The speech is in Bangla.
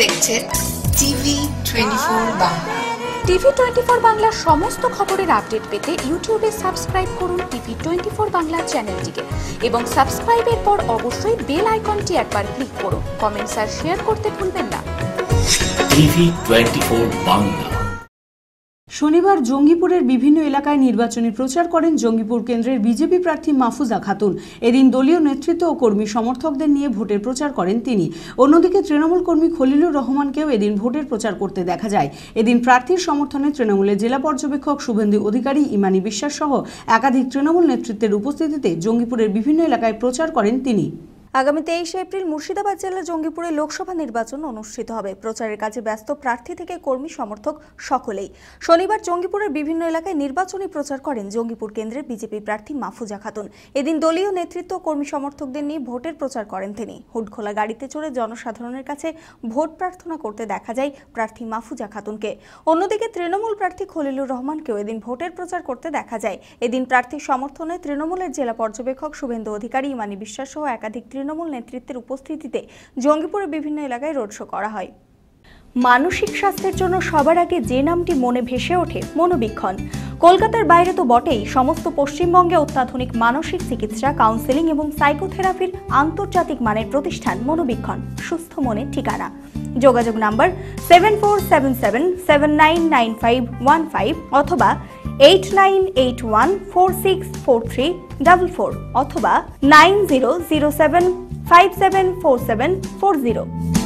দেখছেন টিভি 24 বাংলা। টিভি 24 বাংলার সমস্ত খবরের আপডেট পেতে ইউটিউবে সাবস্ক্রাইব করুন টিভি 24 বাংলা চ্যানেলটিকে এবং সাবস্ক্রাইবের পর অবশ্যই বেল আইকনটি একবার ক্লিক করুন। কমেন্টস আর শেয়ার করতে ভুলবেন না। টিভি 24 বাংলা। শনিবার জঙ্গিপুরের বিভিন্ন এলাকায় নির্বাচনী প্রচার করেন জঙ্গিপুর কেন্দ্রের বিজেপি প্রার্থী মাহফুজা খাতুন। এদিন দলীয় নেতৃত্ব ও কর্মী সমর্থকদের নিয়ে ভোটের প্রচার করেন তিনি। অন্যদিকে তৃণমূল কর্মী খলিলুর রহমানকেও এদিন ভোটের প্রচার করতে দেখা যায়। এদিন প্রার্থীর সমর্থনে তৃণমূলের জেলা পর্যবেক্ষক শুভেন্দু অধিকারী, ইমানি বিশ্বাস সহ একাধিক তৃণমূল নেতৃত্বের উপস্থিতিতে জঙ্গিপুরের বিভিন্ন এলাকায় প্রচার করেন তিনি। আগামী 23 এপ্রিল মুর্শিদাবাদ জেলার জঙ্গিপুরে লোকসভা নির্বাচন অনুষ্ঠিত হবে। প্রচারের কাজে ব্যস্ত প্রার্থী থেকে কর্মী সমর্থক সকলেই। শনিবার জঙ্গিপুরের বিভিন্ন এলাকায় নির্বাচনী প্রচার করেন জঙ্গিপুর কেন্দ্রের বিজেপি প্রার্থী মাহফুজা খাতুন। এদিন দলীয় নেতৃত্ব ও কর্মী সমর্থকদের নিয়ে ভোটের প্রচার করেন তিনি। হুডখোলা গাড়িতে চড়ে জনসাধারণের কাছে ভোট প্রার্থনা করতে দেখা যায় প্রার্থী মাহফুজা খাতুনকে। অন্যদিকে তৃণমূল প্রার্থী খলিলুর রহমানকেও এদিন ভোটের প্রচার করতে দেখা যায়। এদিন প্রার্থীর সমর্থনে তৃণমূলের জেলা পর্যবেক্ষক শুভেন্দু অধিকারী, ইমানি বিশ্বাস সহ একাধিক তৃণমূল নেতৃত্বের উপস্থিতিতে জঙ্গিপুরের বিভিন্ন এলাকায় রোড শো করা হয়। মানসিক স্বাস্থ্যের জন্য সবার আগে যে নামটি মনে ভেসে ওঠে, মনোবীক্ষণ। কলকাতার বাইরে তো বটেই, সমস্ত পশ্চিমবঙ্গে অত্যাধুনিক মানসিক চিকিৎসা, কাউন্সেলিং এবং সাইকোথেরাপির আন্তর্জাতিক মানের প্রতিষ্ঠান মনোবীক্ষণ, সুস্থ মনের ঠিকানা। যোগাযোগ নাম্বার 7477799515 অথবা 8981464344 অথবা 9007574740।